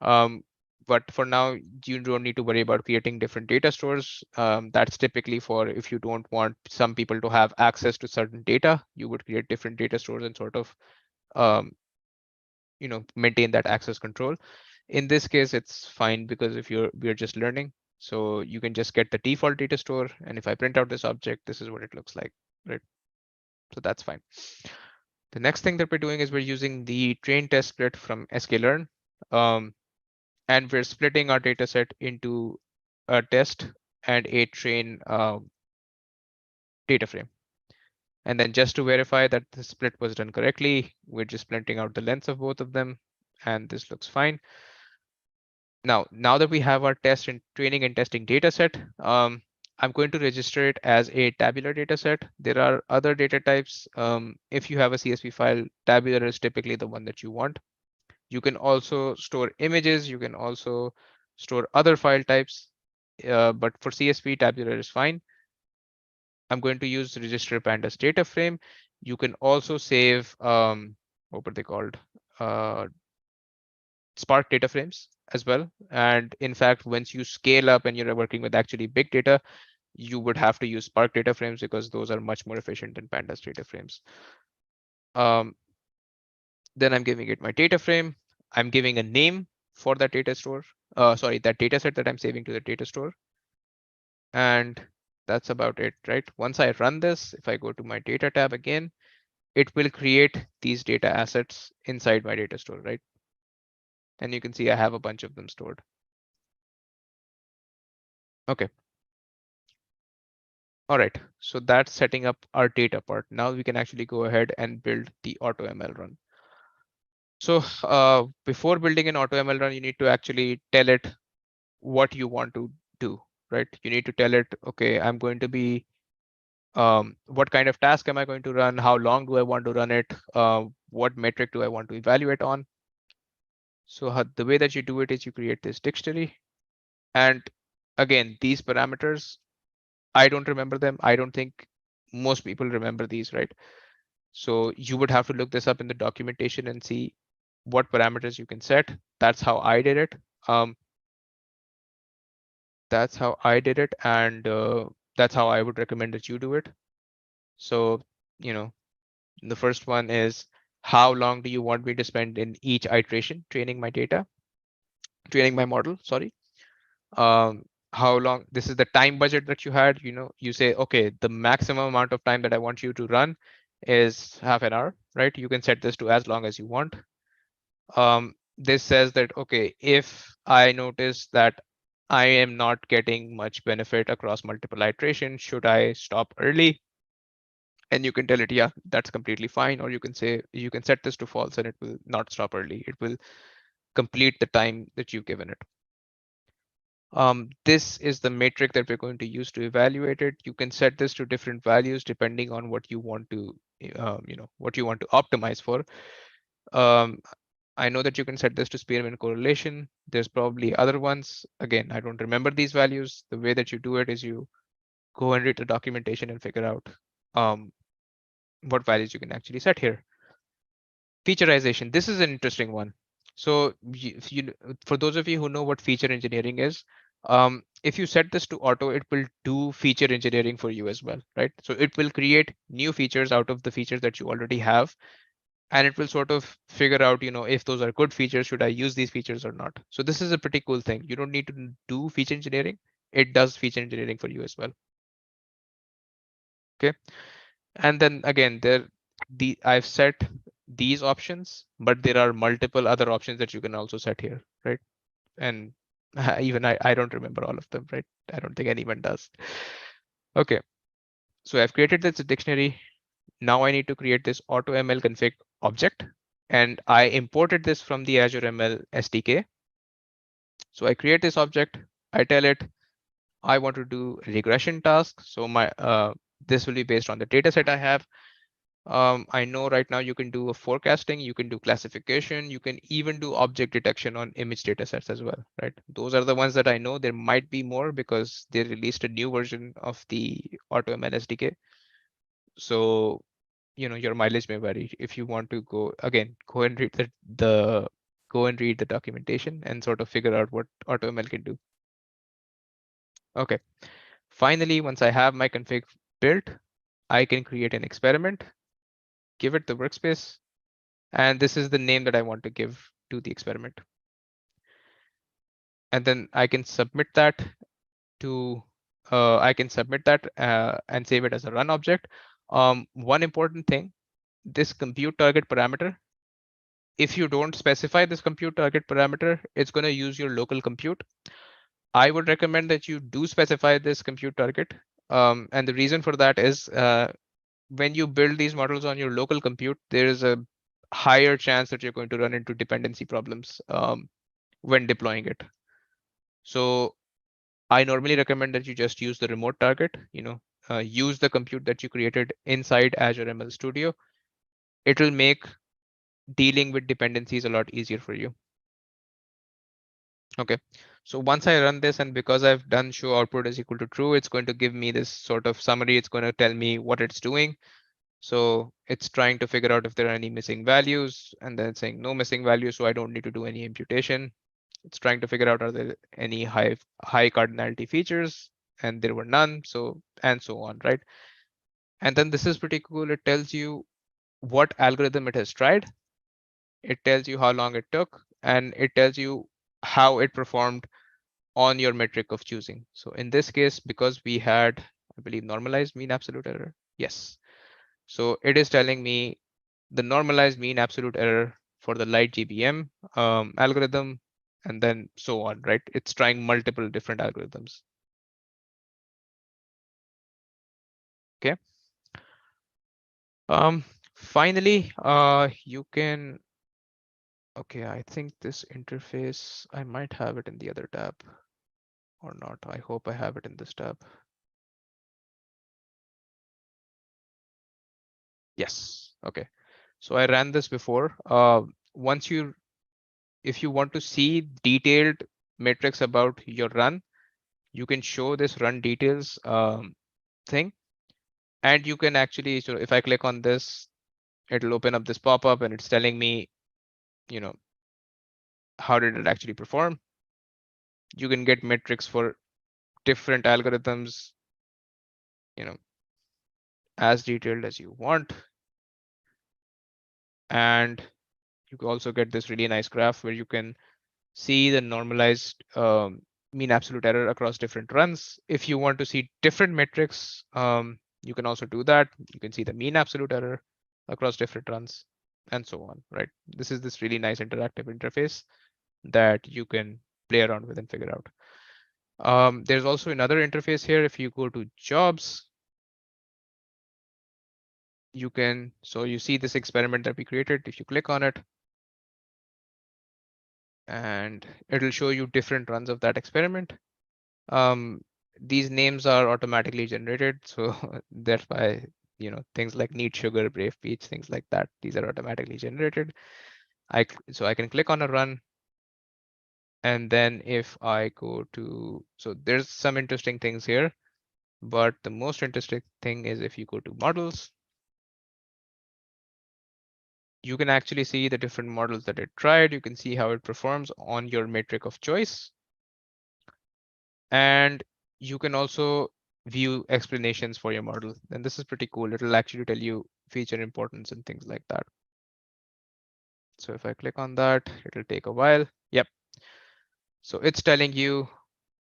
Um, but for now, you don't need to worry about creating different data stores. That's typically for if you don't want some people to have access to certain data, you would create different data stores and sort of um, maintain that access control. In this case, it's fine because if we're just learning, so you can just get the default data store, and if I print out this object, this is what it looks like, right? So that's fine. The next thing that we're doing is we're using the train test split from sklearn, and we're splitting our data set into a test and a train data frame. And then just to verify that the split was done correctly, we're just printing out the lengths of both of them, and this looks fine. Now that we have our test and training and testing data set, I'm going to register it as a tabular data set. There are other data types. If you have a CSV file, tabular is typically the one that you want. You can also store images. You can also store other file types. But for CSV, tabular is fine. I'm going to use register pandas data frame. You can also save, what were they called? Spark data frames as well. And in fact, once you scale up and you're working with actually big data, you would have to use Spark data frames because those are much more efficient than pandas data frames. Then I'm giving it my data frame. I'm giving a name for that data store. Sorry, that data set that I'm saving to the data store. And that's about it, right? Once I run this, if I go to my data tab again, it will create these data assets inside my data store, right? And you can see I have a bunch of them stored. Okay. All right, so that's setting up our data part. Now we can actually go ahead and build the AutoML run. So before building an AutoML run, you need to actually tell it what you want to do, right? You need to tell it, okay, I'm going to be, what kind of task am I going to run? How long do I want to run it? What metric do I want to evaluate on? So the way that you do it is you create this dictionary. And again, these parameters, I don't remember them. I don't think most people remember these, right? So you would have to look this up in the documentation and see what parameters you can set. That's how I did it. That's how I did it, and that's how I would recommend that you do it. So, you know, the first one is how long do you want me to spend in each iteration training my data, training my model, sorry. Um, how long, this is the time budget that you had, you say, okay, the maximum amount of time that I want you to run is half an hour, right? You can set this to as long as you want. This says that, okay, if I notice that I am not getting much benefit across multiple iterations, should I stop early? And you can tell it, yeah, that's completely fine. Or you can say, you can set this to false and it will not stop early. It will complete the time that you've given it. This is the metric that we're going to use to evaluate it. You can set this to different values depending on what you want to, what you want to optimize for. Um, I know that you can set this to Spearman correlation. There's probably other ones. Again, I don't remember these values. The way that you do it is you go and read the documentation and figure out what values you can actually set here. Featureization. This is an interesting one. So for those of you who know what feature engineering is, if you set this to auto, it will do feature engineering for you as well, right? So it will create new features out of the features that you already have, and it will sort of figure out, if those are good features, should I use these features or not? So this is a pretty cool thing. You don't need to do feature engineering. It does feature engineering for you as well. Okay. And then again, I've set these options, but there are multiple other options that you can also set here, right? And even I don't remember all of them, right? I don't think anyone does. Okay. So I've created this dictionary. Now I need to create this AutoML config object, and I imported this from the Azure ML SDK. So I create this object. I tell it I want to do regression task. So this will be based on the data set I have. I know right now you can do a forecasting, you can do classification, you can even do object detection on image data sets as well, right? Those are the ones that I know. There might be more because they released a new version of the AutoML SDK. So your mileage may vary. If you want to go again, go and read the documentation and sort of figure out what AutoML can do. Okay. Finally, once I have my config built, I can create an experiment, give it the workspace, and this is the name that I want to give to the experiment. And then I can submit that to and save it as a run object. One important thing, this compute target parameter, if you don't specify this compute target parameter, it's going to use your local compute. I would recommend that you do specify this compute target. And the reason for that is when you build these models on your local compute, there is a higher chance that you're going to run into dependency problems when deploying it. So I normally recommend that you just use the remote target, use the compute that you created inside Azure ML Studio. It will make dealing with dependencies a lot easier for you. Okay, so once I run this, and because I've done show output is equal to true, it's going to give me this sort of summary. It's going to tell me what it's doing. So it's trying to figure out if there are any missing values, and then it's saying no missing values, so I don't need to do any imputation. It's trying to figure out are there any high cardinality features, and there were none, so and so on, right? And then this is pretty cool. It tells you what algorithm it has tried. It tells you how long it took, and it tells you how it performed on your metric of choosing. So in this case, because we had, I believe, normalized mean absolute error. Yes. So it is telling me the normalized mean absolute error for the light GBM algorithm, and then so on, right? It's trying multiple different algorithms. Okay. Finally, you can, okay, I think this interface, I might have it in the other tab or not. I hope I have it in this tab. Yes. Okay. So I ran this before. Once you, if you want to see detailed metrics about your run, you can show this run details thing, and you can actually, so if I click on this, it'll open up this pop-up and it's telling me, how did it actually perform? You can get metrics for different algorithms, as detailed as you want. And you can also get this really nice graph where you can see the normalized mean absolute error across different runs. If you want to see different metrics, you can also do that. You can see the mean absolute error across different runs and so on, right? This is this really nice interactive interface that you can play around with and figure out. There's also another interface here. If you go to jobs, you can, so you see this experiment that we created. If you click on it, and it'll show you different runs of that experiment. These names are automatically generated, so that's why things like Neat Sugar, Brave Peach, things like that, these are automatically generated. So I can click on a run, and then if I go to, so there's some interesting things here, but the most interesting thing is if you go to models, you can actually see the different models that it tried. You can see how it performs on your metric of choice. And you can also view explanations for your model. And this is pretty cool. It'll actually tell you feature importance and things like that. So if I click on that, it'll take a while. Yep. So it's telling you,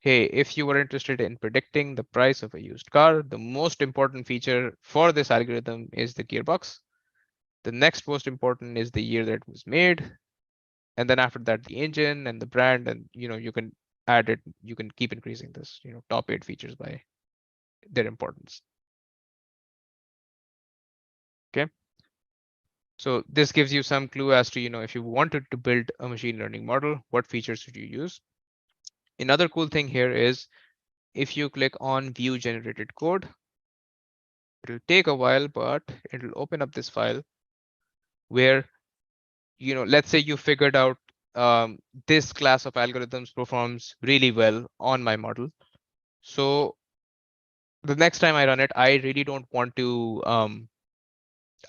hey, if you were interested in predicting the price of a used car, the most important feature for this algorithm is the gearbox. The next most important is the year that it was made. And then after that, the engine and the brand, and you can add it, you can keep increasing this, top 8 features by their importance. Okay. So this gives you some clue as to, if you wanted to build a machine learning model, what features should you use? Another cool thing here is if you click on view generated code, it'll take a while, but it'll open up this file where, let's say you figured out this class of algorithms performs really well on my model. So the next time I run it, I really don't want to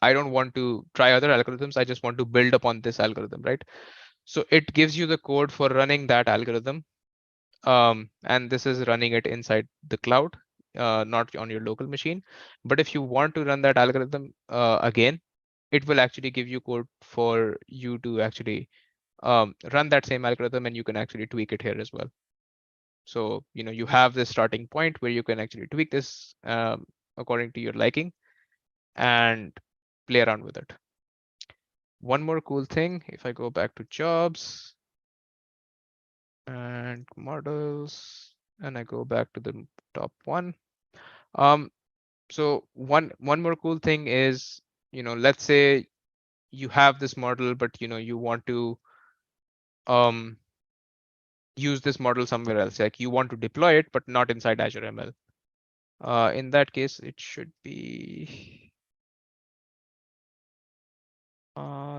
I don't want to try other algorithms. I just want to build upon this algorithm, right? So it gives you the code for running that algorithm. And this is running it inside the cloud, not on your local machine. But if you want to run that algorithm again, it will actually give you code for you to actually run that same algorithm, and you can actually tweak it here as well. So, you have this starting point where you can actually tweak this according to your liking and play around with it. One more cool thing, if I go back to jobs and models, and I go back to the top one. So one more cool thing is, let's say you have this model, but you want to use this model somewhere else. Like you want to deploy it, but not inside Azure ML. In that case, it should be.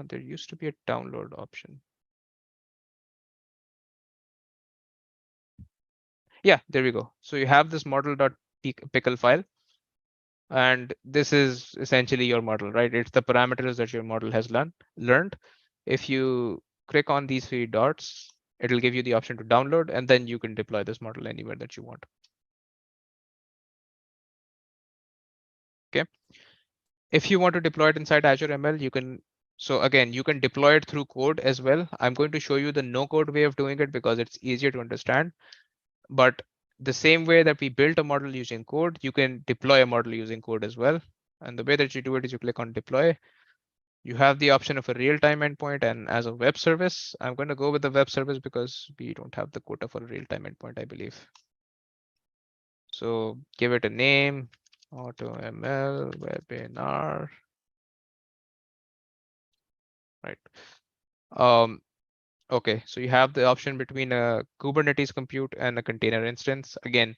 There used to be a download option. Yeah, there we go. So you have this model.pickle file, and this is essentially your model, right? It's the parameters that your model has learned. If you click on these three dots, it'll give you the option to download, and then you can deploy this model anywhere that you want. Okay. If you want to deploy it inside Azure ML, you can. So again, you can deploy it through code as well. I'm going to show you the no code way of doing it because it's easier to understand. But the same way that we built a model using code, you can deploy a model using code as well. And the way that you do it is you click on deploy. You have the option of a real-time endpoint and as a web service. I'm going to go with the web service because we don't have the quota for a real-time endpoint, I believe. So give it a name, AutoML webinar, right? Okay, so you have the option between a Kubernetes compute and a container instance. Again,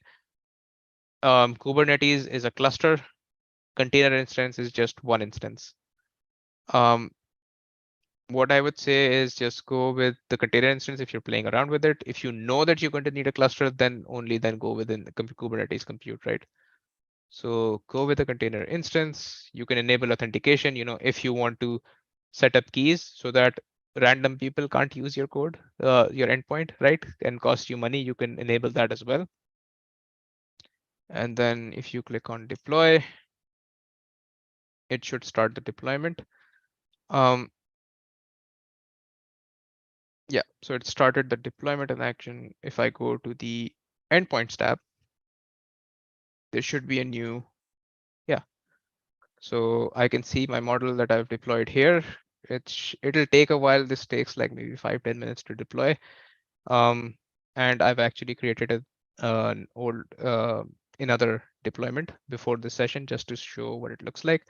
Kubernetes is a cluster. Container instance is just one instance. What I would say is just go with the container instance if you're playing around with it. If you know that you're going to need a cluster, then only then go within the Kubernetes compute, right? So go with the container instance. You can enable authentication, if you want to set up keys so that random people can't use your code, your endpoint, right? And cost you money, you can enable that as well. And then if you click on deploy, it should start the deployment. Yeah, so it started the deployment in action. If I go to the endpoints tab, there should be a new, yeah. So I can see my model that I've deployed here. It'll take a while. This takes like maybe 5-10 minutes to deploy. And I've actually created an old another deployment before this session just to show what it looks like.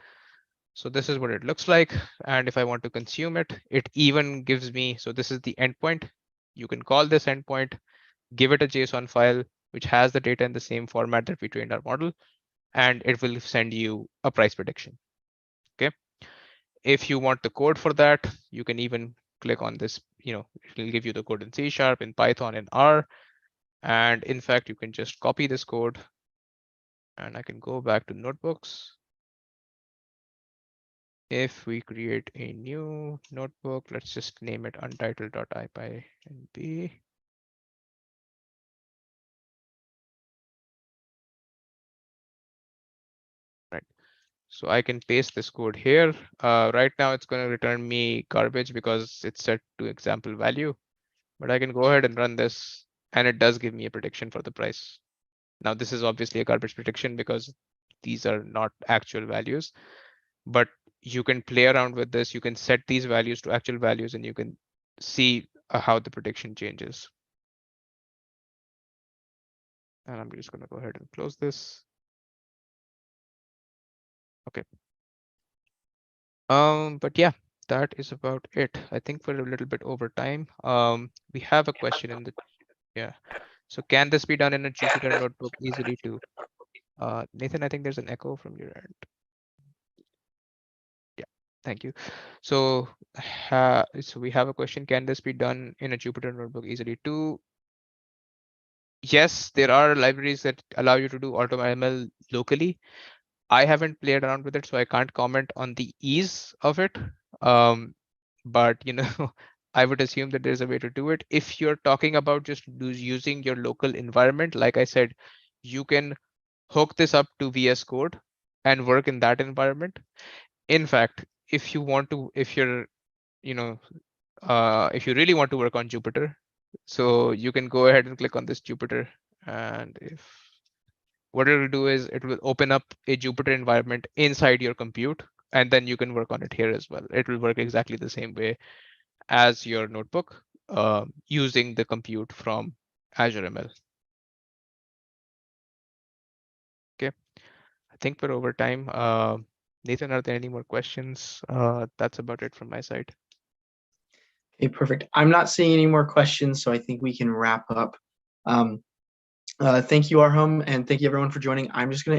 So this is what it looks like. And if I want to consume it, it even gives me, so this is the endpoint. You can call this endpoint, give it a JSON file, which has the data in the same format that we trained our model, and it will send you a price prediction. Okay. If you want the code for that, you can even click on this, it'll give you the code in C#, in Python, in R. And in fact, you can just copy this code and I can go back to notebooks. If we create a new notebook, let's just name it untitled.ipynb. Right. So I can paste this code here. Right now it's going to return me garbage because it's set to example value, but I can go ahead and run this and it does give me a prediction for the price. Now this is obviously a garbage prediction because these are not actual values, but you can play around with this. You can set these values to actual values and you can see how the prediction changes. And I'm just going to go ahead and close this. Okay. But yeah, that is about it. I think we're a little bit over time. We have a question in the, yeah. So can this be done in a Jupyter notebook easily too? Nathan, I think there's an echo from your end. Yeah, thank you. So, so we have a question. Can this be done in a Jupyter notebook easily too? Yes, there are libraries that allow you to do AutoML locally. I haven't played around with it, so I can't comment on the ease of it. But I would assume that there's a way to do it. If you're talking about just using your local environment, like I said, you can hook this up to VS Code and work in that environment. In fact, if you want to, if you're, if you really want to work on Jupyter, so you can go ahead and click on this Jupyter, and if what it will do is it will open up a Jupyter environment inside your compute, and then you can work on it here as well. It will work exactly the same way as your notebook, using the compute from Azure ML. Okay, I think we're over time. Nathan, are there any more questions? That's about it from my side. Okay, perfect. I'm not seeing any more questions, so I think we can wrap up. Thank you, Arham, and thank you everyone for joining. I'm just going to